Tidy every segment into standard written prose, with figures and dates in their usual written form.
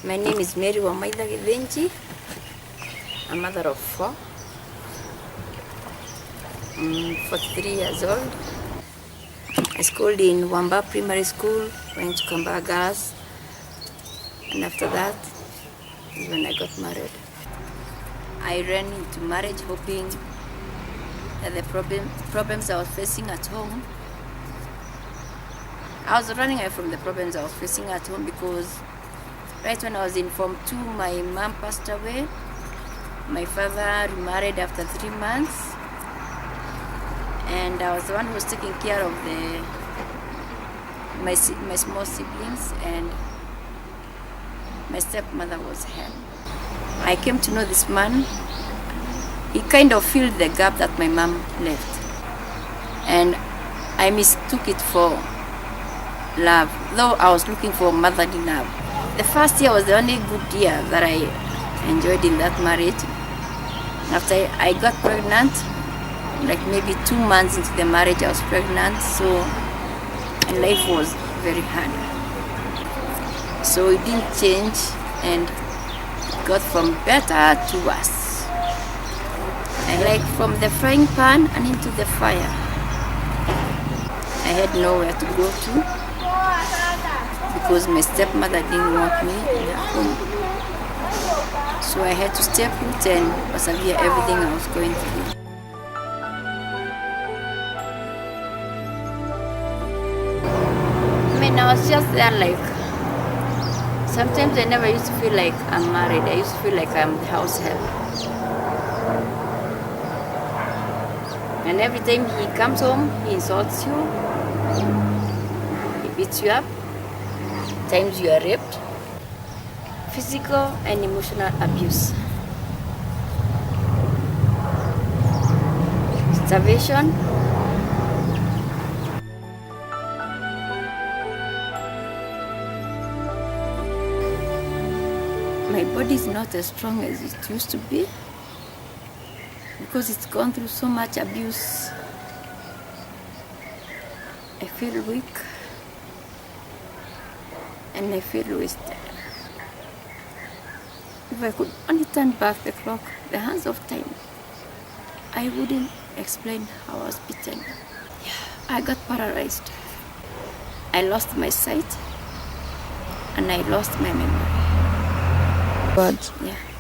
My name is Mary Wamaitha, a mother of 4, 43 years old. I schooled in Wamba Primary School, went to Kamba Girls, and after that is when I got married. I ran into marriage hoping that the problems I was facing at home, I was running away from the problems I was facing at home because right when I was in Form 2, my mom passed away. My father remarried after 3 months, and I was the one who was taking care of my small siblings, and my stepmother was her. I came to know this man. He kind of filled the gap that my mom left, and I mistook it for love, though I was looking for motherly love. The first year was the only good year that I enjoyed in that marriage. After I got pregnant, like maybe 2 months into the marriage, I was pregnant, so life was very hard. So it didn't change, and it got from better to worse. I like from the frying pan and into the fire. I had nowhere to go to because my stepmother didn't want me in her home. So I had to stay put and persevere everything I was going through. I mean, I was just there like, sometimes I never used to feel like I'm married. I used to feel like I'm the house help. And every time he comes home, he insults you, he beats you up, times you are raped, physical and emotional abuse, starvation, my body is not as strong as it used to be because it's gone through so much abuse. I feel weak and I feel wasted. If I could only turn back the clock, the hands of time, I wouldn't explain how I was beaten. I got paralyzed. I lost my sight and I lost my memory. But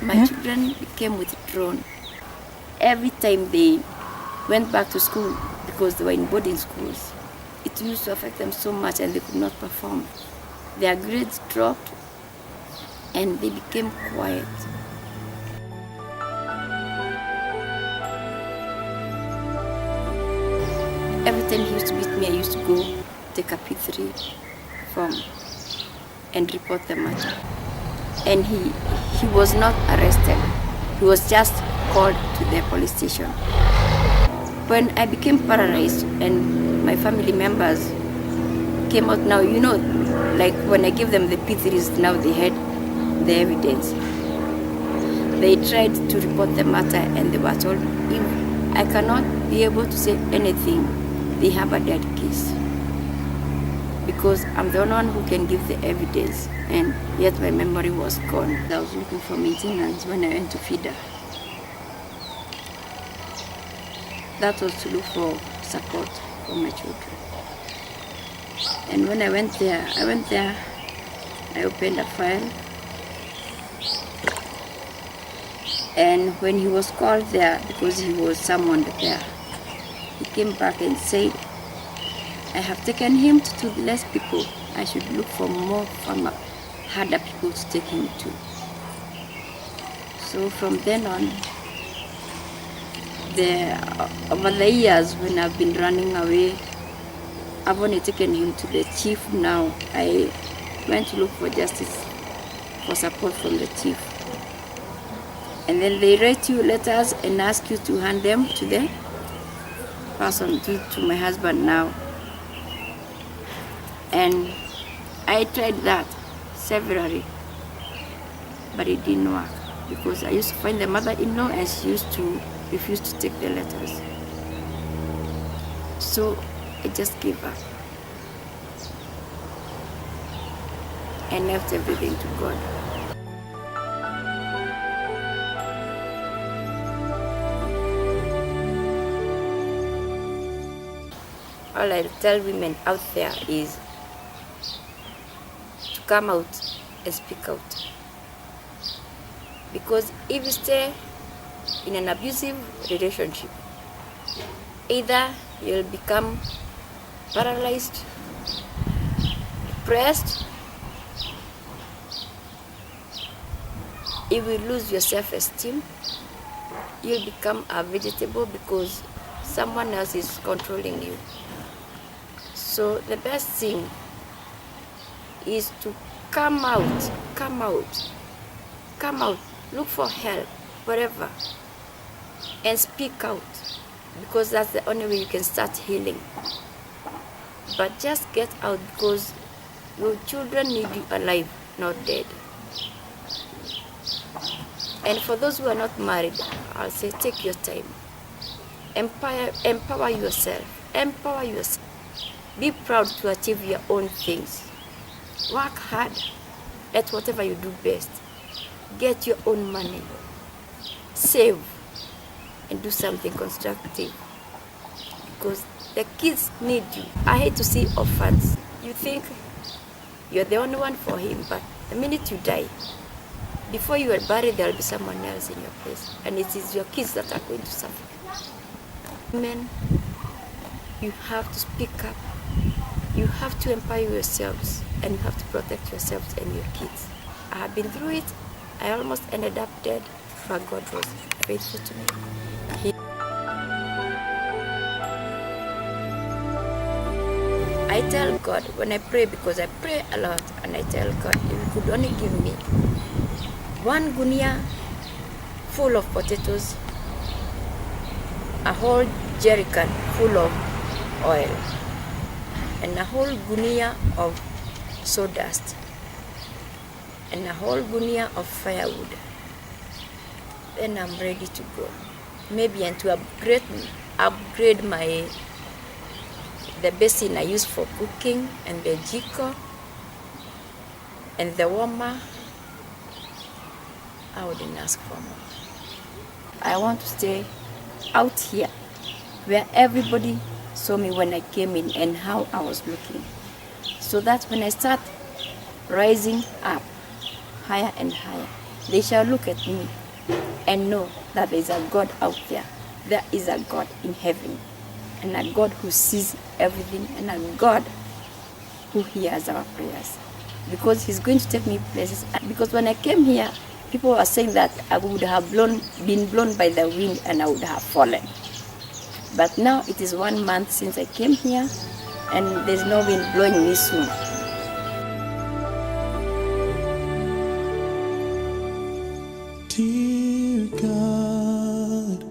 my children became withdrawn. Every time they went back to school, because they were in boarding schools, it used to affect them so much and they could not perform. Their grades dropped and they became quiet. Every time he used to beat me, I used to go take a P3 form and report the matter. And he was not arrested. He was just called to the police station. When I became paralyzed and my family members came out now, you know, like when I gave them the P3s, now they had the evidence. They tried to report the matter and they were told, if I cannot be able to say anything, they have a dead case. Because I'm the only one who can give the evidence, and yet my memory was gone. I was looking for maintenance when I went to feed her. That was to look for support for my children. And when I went there, I opened a file. And when he was called there, because he was summoned there, he came back and said, I have taken him to toothless people. I should look for more harder people to take him to. So from then on, over the years when I've been running away, I've only taken him to the chief now. I went to look for justice, for support from the chief. And then they write you letters and ask you to hand them to the person, to my husband now. And I tried that severally, but it didn't work because I used to find the mother-in-law and she used to refuse to take the letters. So I just gave up and left everything to God. all I tell women out there is to come out and speak out. Because if you stay in an abusive relationship, either you'll become paralyzed, depressed, you will lose your self-esteem, you'll become a vegetable because someone else is controlling you. So the best thing is to come out, look for help, wherever, and speak out, because that's the only way you can start healing. But just get out, because your children need you alive, not dead. And for those who are not married, I'll say take your time. Empower yourself. Be proud to achieve your own things. Work hard at whatever you do best. Get your own money. Save and do something constructive, because the kids need you. I hate to see orphans. You think you're the only one for him, but the minute you die, before you are buried, there will be someone else in your place, and it is your kids that are going to suffer. Women, you have to speak up. You have to empower yourselves, and you have to protect yourselves and your kids. I have been through it. I almost ended up dead, but God was faithful to me. I tell God when I pray, because I pray a lot, and I tell God, if you could only give me 1 gunia full of potatoes, a whole jerrycan full of oil, and a whole gunia of sawdust, and a whole gunia of firewood, then I'm ready to go. Maybe and to upgrade the basin I use for cooking, and the jiko, and the warmer. I wouldn't ask for more. I want to stay out here where everybody saw me when I came in and how I was looking, so that when I start rising up higher and higher, they shall look at me and know that there is a God out there. There is a God in heaven, and a God who sees everything, and a God who hears our prayers, because He's going to take me places. Because when I came here, people were saying that I would have been blown by the wind and I would have fallen. But now it is 1 month since I came here, and there's no wind blowing me soon. Dear God,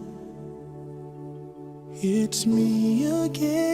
it's me again.